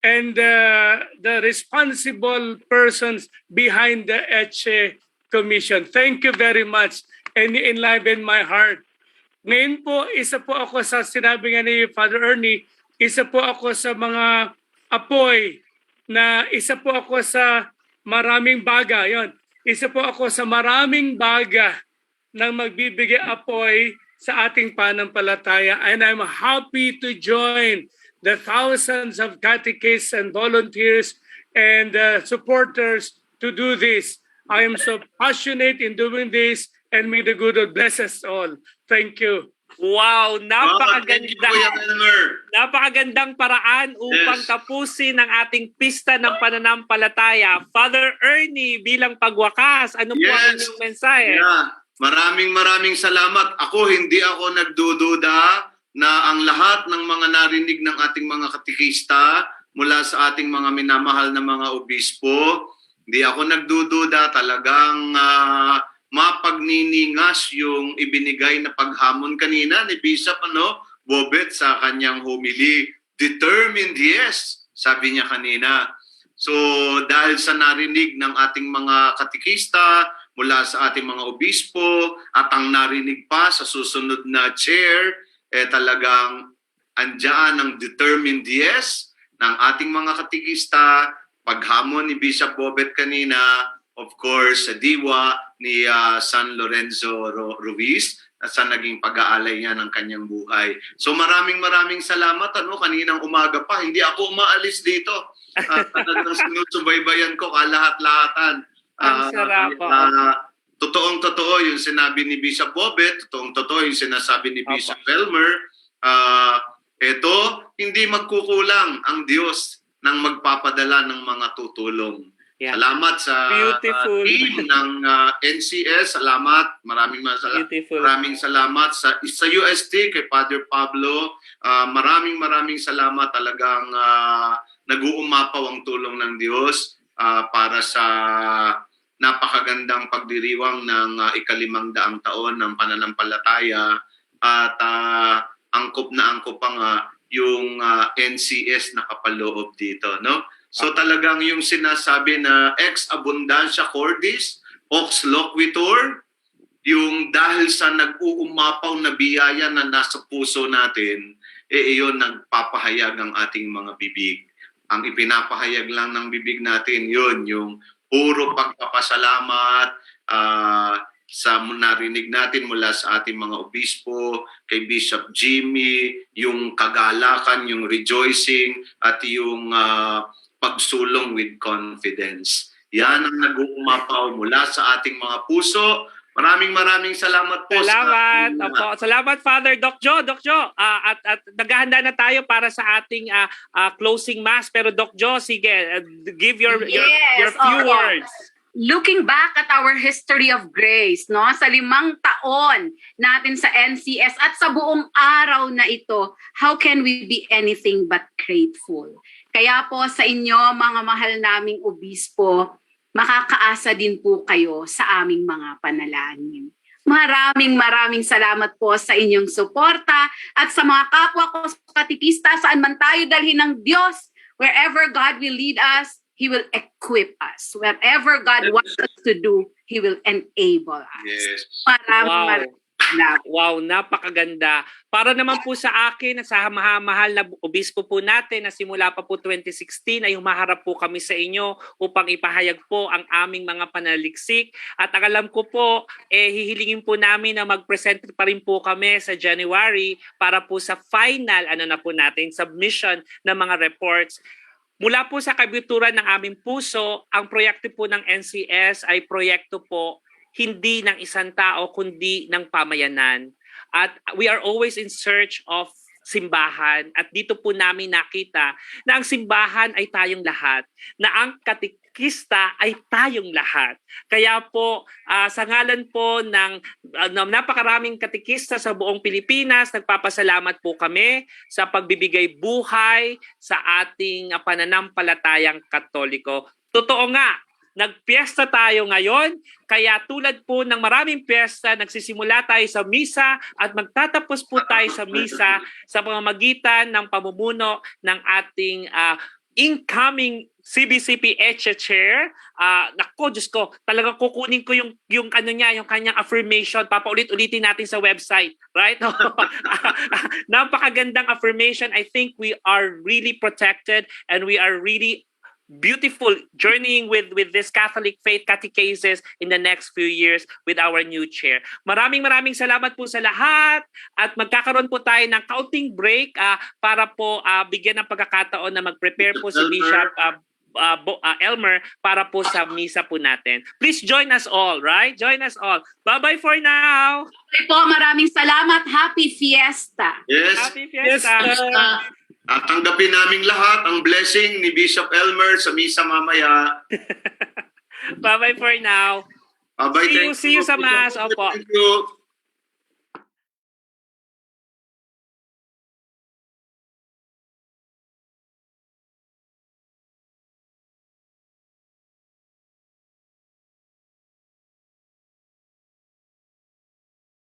Speaker 5: and the responsible persons behind the ECHE Commission. Thank you very much, and you enliven my heart. Ngayon po, isa po ako sa sinabi nga ni Father Ernie, isa po ako sa mga apoy na isa po ako sa maraming baga. Yon. Isa po ako sa maraming baga na magbibigay apoy sa ating panampalataya. And I'm happy to join the thousands of catechists and volunteers and supporters to do this. I am so passionate in doing this, and may the good Lord bless us all. Thank you.
Speaker 3: Wow,
Speaker 2: Thank you, Kuya Elmer.
Speaker 3: napakagandang paraan upang tapusin ang ating pista ng pananampalataya. Father Ernie, bilang pagwakas, ano po ang inyong mensahe?
Speaker 2: Yeah. Maraming salamat. Hindi ako nagdududa na ang lahat ng mga narinig ng ating mga katekista mula sa ating mga minamahal na mga obispo, hindi ako nagdududa, talagang mapagniningas yung ibinigay na paghamon kanina ni Bishop Bobet sa kanyang homily. Determined, yes, sabi niya kanina. So dahil sa narinig ng ating mga katekista mula sa ating mga obispo at ang narinig pa sa susunod na chair, talagang andyan ang determined yes ng ating mga katekista, paghamon ni Bishop Bobet kanina, of course, sa diwa ni San Lorenzo Ruiz at sa naging pag-aalay niya ng kanyang buhay. So maraming salamat. Kaninang umaga pa, hindi ako umaalis dito. Talagang sinusubaybayan ko kalahat-lahatan.
Speaker 3: Ang sarap.
Speaker 2: totoong-totoo yung sinabi ni Bishop Bobet, totoong-totoo yung sinasabi ni Bishop Elmer. Ito, hindi magkukulang ang Diyos ng magpapadala ng mga tutulong.
Speaker 3: Yeah.
Speaker 2: Salamat sa
Speaker 3: Beautiful.
Speaker 2: team ng NCS. Salamat. Maraming
Speaker 3: Beautiful.
Speaker 2: salamat sa UST kay Father Pablo. Maraming salamat. Talagang nag-uumapaw ang tulong ng Diyos para sa napakagandang pagdiriwang ng 500 taon ng pananampalataya. At angkop na angkop pa nga yung NCS nakapaloob dito, no? So talagang yung sinasabi na ex abundancia cordis, ox loquitur, yung dahil sa nag-uumapaw na biyaya na nasa puso natin, iyon nagpapahayag ang ating mga bibig. Ang ipinapahayag lang ng bibig natin, yun, yung puro pagpapasalamat, sa narinig natin mula sa ating mga obispo, kay Bishop Jimmy, yung kagalakan, yung rejoicing, at yung pagsulong with confidence. Yan ang nag-uumapaw mula sa ating mga puso. Maraming salamat po.
Speaker 3: Salamat. Salamat, Father Doc Jo. At naghahanda na tayo para sa ating closing mass. Pero Doc Jo, sige, give your few words.
Speaker 1: Looking back at our history of grace, no, sa 5 taon natin sa NCS at sa buong araw na ito, how can we be anything but grateful? Kaya po sa inyo, mga mahal naming obispo, makakaasa din po kayo sa aming mga panalangin. Maraming salamat po sa inyong suporta at sa mga kapwa ko katikista, saan man tayo dalhin ng Diyos, wherever God will lead us, He will equip us. Whatever God wants us to do, He will enable us.
Speaker 2: Yes.
Speaker 1: Maraming
Speaker 3: Wow, napakaganda. Para naman po sa akin, sa mahal na obispo po natin na simula pa po 2016 ay humaharap po kami sa inyo upang ipahayag po ang aming mga panaliksik. At ang alam ko po, hihilingin po namin na mag-present pa rin po kami sa January para po sa final submission ng mga reports. Mula po sa kabituran ng aming puso, ang proyekto po ng NCS ay proyekto po hindi ng isang tao kundi ng pamayanan. At we are always in search of simbahan at dito po namin nakita na ang simbahan ay tayong lahat, na ang katikista ay tayong lahat. Kaya po sa ngalan po ng napakaraming katikista sa buong Pilipinas, nagpapasalamat po kami sa pagbibigay buhay sa ating pananampalatayang Katoliko. Totoo nga, nagpiesta tayo ngayon, kaya tulad po ng maraming piesta, nagsisimula tayo sa misa at magtatapos po tayo sa misa sa pamamagitan ng pamumuno ng ating incoming CBCP ECHE Chair. Nako, Diyos ko, talagang kukunin ko yung kanyang affirmation, papaulit-ulitin natin sa website, right? Napakagandang affirmation. I think we are really protected and we are really beautiful journeying with this Catholic faith catechesis in the next few years with our new chair. Maraming salamat po sa lahat at magkakaroon po tayo ng kaunting break para po bigyan ng pagkakataon na mag-prepare po si Bishop Elmer para po sa misa po natin. Please join us all, right? Join us all. Bye-bye for now.
Speaker 1: Okay po, maraming salamat. Happy Fiesta.
Speaker 2: Yes.
Speaker 3: Happy Fiesta.
Speaker 2: At tanggapin naming lahat ang blessing ni Bishop Elmer sa misa mamaya.
Speaker 3: Bye-bye for now.
Speaker 2: Bye-bye.
Speaker 3: See you sa Mass. Opo.
Speaker 2: Thank you.